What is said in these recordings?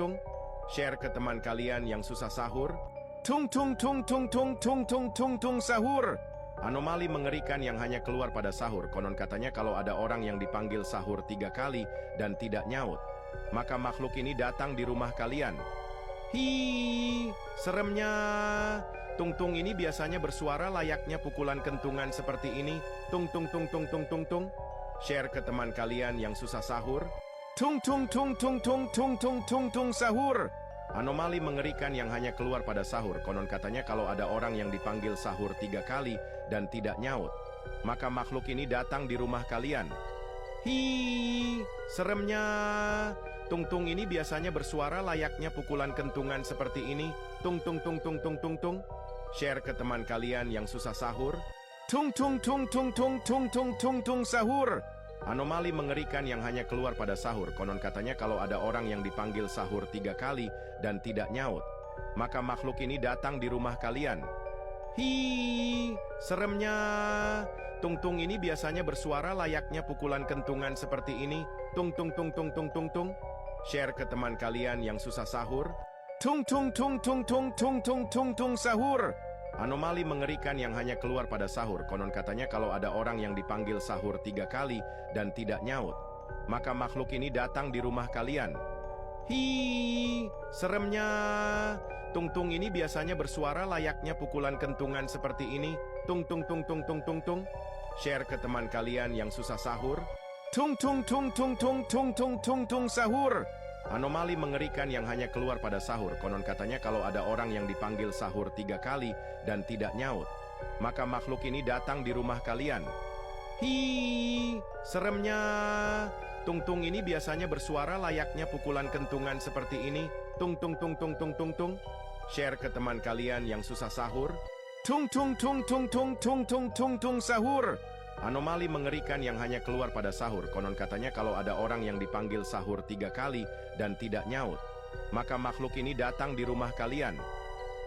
tung. Share ke teman kalian yang susah sahur. Tung tung tung tung tung tung tung tung tung sahur. Anomali mengerikan yang hanya keluar pada sahur. Konon katanya kalau ada orang yang dipanggil sahur 3 kali dan tidak nyaut, maka makhluk ini datang di rumah kalian. Hi, seremnya. Tung-tung ini biasanya bersuara layaknya pukulan kentungan seperti ini. Tung tung tung tung tung tung tung. Share ke teman kalian yang susah sahur. Tung tung tung tung tung tung tung tung tung sahur. Anomali mengerikan yang hanya keluar pada sahur. Konon katanya kalau ada orang yang dipanggil sahur 3 kali dan tidak nyaut, maka makhluk ini datang di rumah kalian. Hi, seremnya. Tung-tung ini biasanya bersuara layaknya pukulan kentungan seperti ini. Tung tung tung tung tung tung tung. Share ke teman kalian yang susah sahur. Tung tung tung tung tung tung tung tung tung sahur. Anomali mengerikan yang hanya keluar pada sahur. Konon katanya kalau ada orang yang dipanggil sahur 3 kali dan tidak nyaut, maka makhluk ini datang di rumah kalian. Hi, seremnya. Tung-tung ini biasanya bersuara layaknya pukulan kentungan seperti ini. Tung tung tung tung tung tung tung. Share ke teman kalian yang susah sahur. Tung tung tung tung tung tung tung tung tung sahur. Anomali mengerikan yang hanya keluar pada sahur. Konon katanya kalau ada orang yang dipanggil sahur 3 kali dan tidak nyaut, maka makhluk ini datang di rumah kalian. Hi, seremnya. Tung-tung ini biasanya bersuara layaknya pukulan kentungan seperti ini. Tung tung tung tung tung tung tung. Share ke teman kalian yang susah sahur. Tung tung tung tung tung tung tung tung tung sahur. Anomali mengerikan yang hanya keluar pada sahur. Konon katanya kalau ada orang yang dipanggil sahur 3 kali dan tidak nyaut, maka makhluk ini datang di rumah kalian. Hi, seremnya. Tung-tung ini biasanya bersuara layaknya pukulan kentungan seperti ini. Tung tung tung tung tung tung tung. Share ke teman kalian yang susah sahur. Tung tung tung tung tung tung tung tung tung sahur. Anomali mengerikan yang hanya keluar pada sahur. Konon katanya kalau ada orang yang dipanggil sahur 3 kali dan tidak nyaut, maka makhluk ini datang di rumah kalian.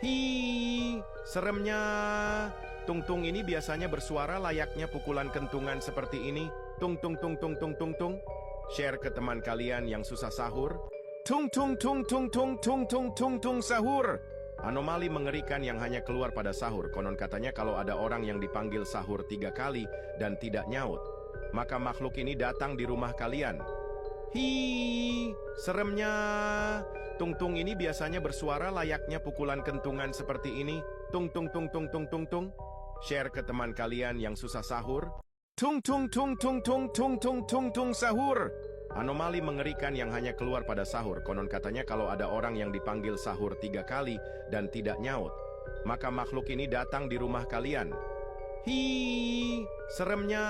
Hi, seremnya. Tung-tung ini biasanya bersuara layaknya pukulan kentungan seperti ini. Tung tung tung tung tung tung tung. Share ke teman kalian yang susah sahur. Tung tung tung tung tung tung tung tung tung sahur. Anomali mengerikan yang hanya keluar pada sahur. Konon katanya kalau ada orang yang dipanggil sahur 3 kali dan tidak nyaut, maka makhluk ini datang di rumah kalian. Hi, seremnya. Tung-tung ini biasanya bersuara layaknya pukulan kentungan seperti ini. Tung tung tung tung tung tung tung. Share ke teman kalian yang susah sahur. Tung tung tung tung tung tung tung tung tung sahur. Anomali mengerikan yang hanya keluar pada sahur. Konon katanya kalau ada orang yang dipanggil sahur 3 kali dan tidak nyaut, maka makhluk ini datang di rumah kalian. Hi, seremnya.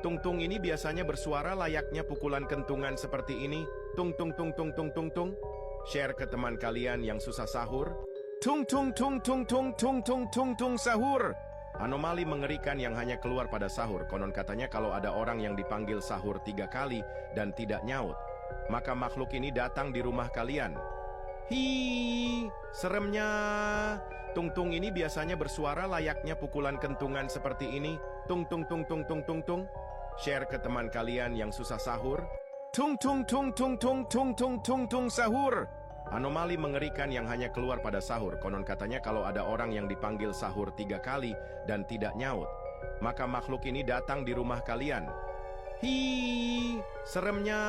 Tung-tung ini biasanya bersuara layaknya pukulan kentungan seperti ini. Tung tung tung tung tung tung tung. Share ke teman kalian yang susah sahur. Tung tung tung tung tung tung tung tung tung sahur. Anomali mengerikan yang hanya keluar pada sahur. Konon katanya kalau ada orang yang dipanggil sahur 3 kali dan tidak nyaut, maka makhluk ini datang di rumah kalian. Hi, seremnya. Tung-tung ini biasanya bersuara layaknya pukulan kentungan seperti ini. Tung tung tung tung tung tung tung. Share ke teman kalian yang susah sahur. Tung tung tung tung tung tung tung tung tung sahur. Anomali mengerikan yang hanya keluar pada sahur. Konon katanya kalau ada orang yang dipanggil sahur 3 kali dan tidak nyaut, maka makhluk ini datang di rumah kalian. Hi, seremnya.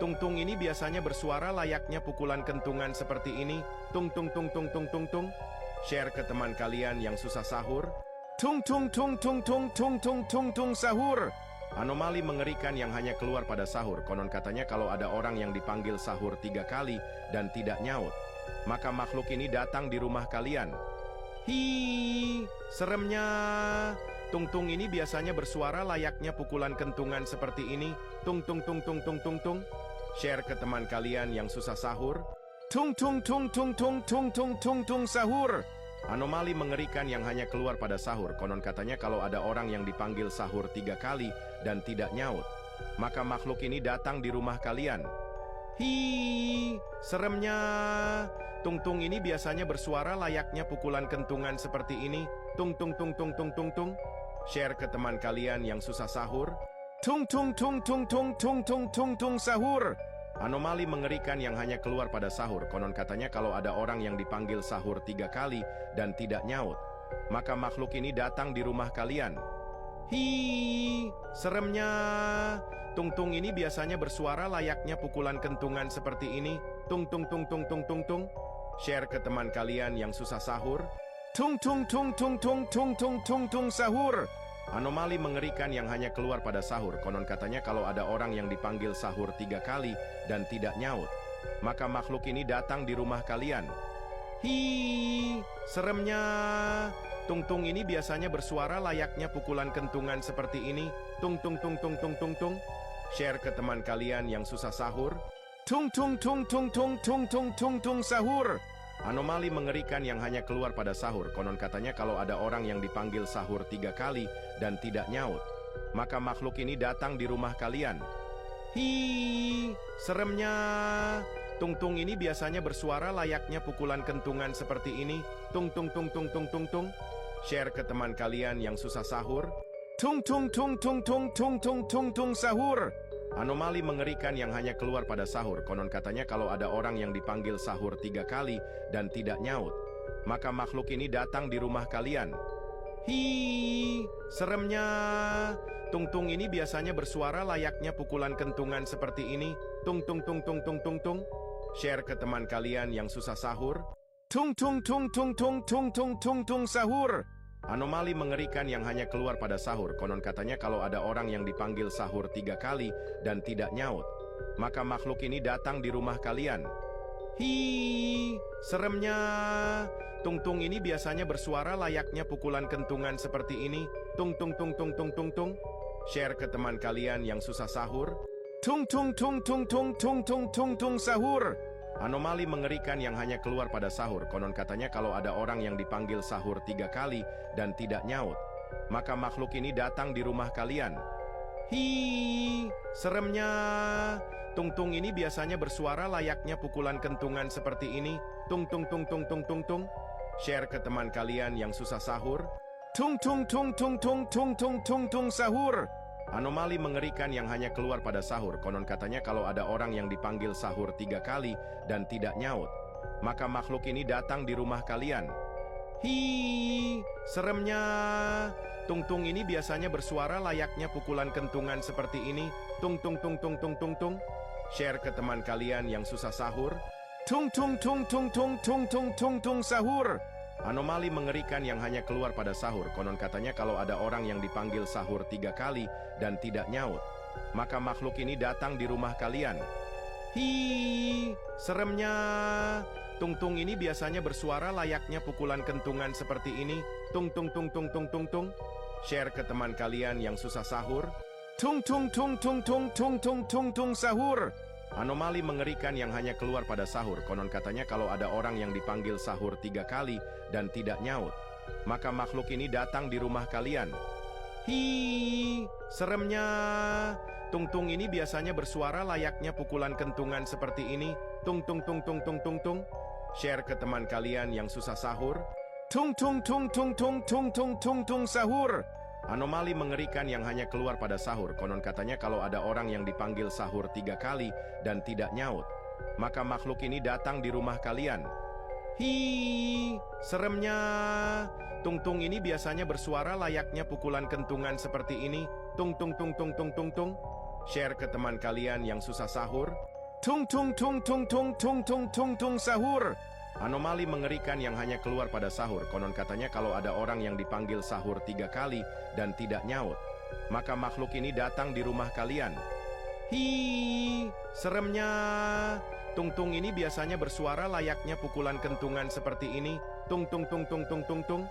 Tung-tung ini biasanya bersuara layaknya pukulan kentungan seperti ini. Tung tung tung tung tung tung tung. Share ke teman kalian yang susah sahur. Tung tung tung tung tung tung tung tung tung sahur. Anomali mengerikan yang hanya keluar pada sahur. Konon katanya kalau ada orang yang dipanggil sahur 3 kali dan tidak nyaut, maka makhluk ini datang di rumah kalian. Hi, seremnya. Tung-tung ini biasanya bersuara layaknya pukulan kentungan seperti ini. Tung tung tung tung tung tung tung. Share ke teman kalian yang susah sahur. Tung tung tung tung tung tung tung tung tung sahur. Anomali mengerikan yang hanya keluar pada sahur. Konon katanya kalau ada orang yang dipanggil sahur 3 kali dan tidak nyaut, maka makhluk ini datang di rumah kalian. Hi, seremnya. Tung-tung ini biasanya bersuara layaknya pukulan kentungan seperti ini. Tung tung tung tung tung tung tung. Share ke teman kalian yang susah sahur. Tung tung tung tung tung tung tung tung tung sahur. Anomali mengerikan yang hanya keluar pada sahur. Konon katanya kalau ada orang yang dipanggil sahur 3 kali dan tidak nyaut, maka makhluk ini datang di rumah kalian. Hi, seremnya. Tung-tung ini biasanya bersuara layaknya pukulan kentungan seperti ini. Tung tung tung tung tung tung tung. Share ke teman kalian yang susah sahur. Tung tung tung tung tung tung tung tung tung sahur. Anomali mengerikan yang hanya keluar pada sahur. Konon katanya kalau ada orang yang dipanggil sahur 3 kali dan tidak nyaut, maka makhluk ini datang di rumah kalian. Hi, seremnya. Tung-tung ini biasanya bersuara layaknya pukulan kentungan seperti ini. Tung tung tung tung tung tung tung. Share ke teman kalian yang susah sahur. Tung tung tung tung tung tung tung tung tung sahur. Anomali mengerikan yang hanya keluar pada sahur. Konon katanya kalau ada orang yang dipanggil sahur 3 kali dan tidak nyaut, maka makhluk ini datang di rumah kalian. Hi, seremnya. Tung-tung ini biasanya bersuara layaknya pukulan kentungan seperti ini. Tung tung tung tung tung tung tung. Share ke teman kalian yang susah sahur. Tung tung tung tung tung tung tung tung tung sahur. Anomali mengerikan yang hanya keluar pada sahur. Konon katanya kalau ada orang yang dipanggil sahur 3 kali dan tidak nyaut, maka makhluk ini datang di rumah kalian. Hi, seremnya. Tung-tung ini biasanya bersuara layaknya pukulan kentungan seperti ini. Tung tung tung tung tung tung tung. Share ke teman kalian yang susah sahur. Tung tung tung tung tung tung tung tung tung sahur. Anomali mengerikan yang hanya keluar pada sahur. Konon katanya kalau ada orang yang dipanggil sahur 3 kali dan tidak nyaut, maka makhluk ini datang di rumah kalian. Hi, seremnya. Tung-tung ini biasanya bersuara layaknya pukulan kentungan seperti ini. Tung tung tung tung tung tung tung. Share ke teman kalian yang susah sahur. Tung tung tung tung tung tung tung tung tung sahur. Anomali mengerikan yang hanya keluar pada sahur. Konon katanya kalau ada orang yang dipanggil sahur 3 kali dan tidak nyaut, maka makhluk ini datang di rumah kalian. Hi, seremnya. Tung-tung ini biasanya bersuara layaknya pukulan kentungan seperti ini. Tung tung tung tung tung tung tung. Share ke teman kalian yang susah sahur. Tung tung tung tung tung tung tung tung tung sahur. Anomali mengerikan yang hanya keluar pada sahur. Konon katanya kalau ada orang yang dipanggil sahur 3 kali dan tidak nyaut, maka makhluk ini datang di rumah kalian. Hi, seremnya. Tung-tung ini biasanya bersuara layaknya pukulan kentungan seperti ini. Tung tung tung tung tung tung tung. Share ke teman kalian yang susah sahur. Tung tung tung tung tung tung tung tung tung sahur. Anomali mengerikan yang hanya keluar pada sahur. Konon katanya kalau ada orang yang dipanggil sahur 3 kali dan tidak nyaut, maka makhluk ini datang di rumah kalian. Hi, seremnya. Tung-tung ini biasanya bersuara layaknya pukulan kentungan seperti ini. Tung tung tung tung tung tung tung. Share ke teman kalian yang susah sahur. Tung tung tung tung tung tung tung tung tung sahur. Anomali mengerikan yang hanya keluar pada sahur. Konon katanya kalau ada orang yang dipanggil sahur 3 kali dan tidak nyaut, maka makhluk ini datang di rumah kalian. Hi, seremnya. Tung-tung ini biasanya bersuara layaknya pukulan kentungan seperti ini. Tung tung tung tung tung tung tung. Share ke teman kalian yang susah sahur. Tung tung tung tung tung tung tung tung tung sahur. Anomali mengerikan yang hanya keluar pada sahur. Konon katanya kalau ada orang yang dipanggil sahur 3 kali dan tidak nyaut, maka makhluk ini datang di rumah kalian. Hi, seremnya. Tung-tung ini biasanya bersuara layaknya pukulan kentungan seperti ini. Tung tung tung tung tung tung tung. Share ke teman kalian yang susah sahur. Tung tung tung tung tung tung tung tung tung sahur. Anomali mengerikan yang hanya keluar pada sahur. Konon katanya kalau ada orang yang dipanggil sahur 3 kali dan tidak nyaut, maka makhluk ini datang di rumah kalian. Hi, seremnya. Tung-tung ini biasanya bersuara layaknya pukulan kentungan seperti ini. Tung tung tung tung tung tung tung.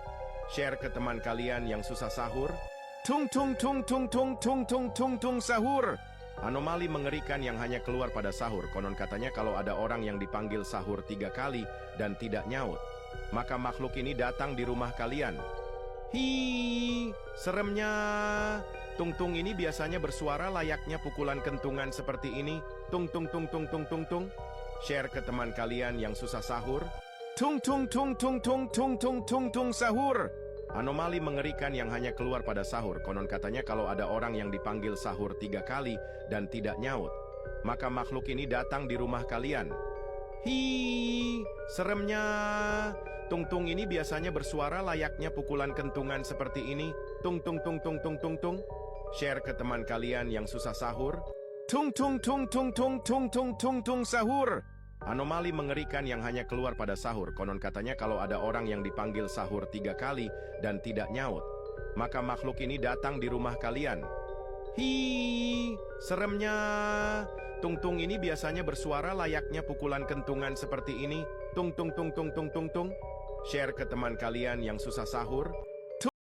Share ke teman kalian yang susah sahur. Tung tung tung tung tung tung tung tung tung sahur. Anomali mengerikan yang hanya keluar pada sahur. Konon katanya kalau ada orang yang dipanggil sahur 3 kali dan tidak nyaut, maka makhluk ini datang di rumah kalian. Hi, seremnya. Tung-tung ini biasanya bersuara layaknya pukulan kentungan seperti ini. Tung tung tung tung tung tung tung. Share ke teman kalian yang susah sahur. Tung tung tung tung tung tung tung tung tung sahur. Anomali mengerikan yang hanya keluar pada sahur. Konon katanya kalau ada orang yang dipanggil sahur 3 kali dan tidak nyaut, maka makhluk ini datang di rumah kalian. Hi, seremnya. Tung-tung ini biasanya bersuara layaknya pukulan kentungan seperti ini. Tung tung tung tung tung tung tung. Share ke teman kalian yang susah sahur. Tung tung tung tung tung tung tung tung tung sahur. Anomali mengerikan yang hanya keluar pada sahur. Konon katanya kalau ada orang yang dipanggil sahur 3 kali dan tidak nyaut, maka makhluk ini datang di rumah kalian. Hi, seremnya. Tung-tung ini biasanya bersuara layaknya pukulan kentungan seperti ini. Tung tung tung tung tung tung tung. Share ke teman kalian yang susah sahur.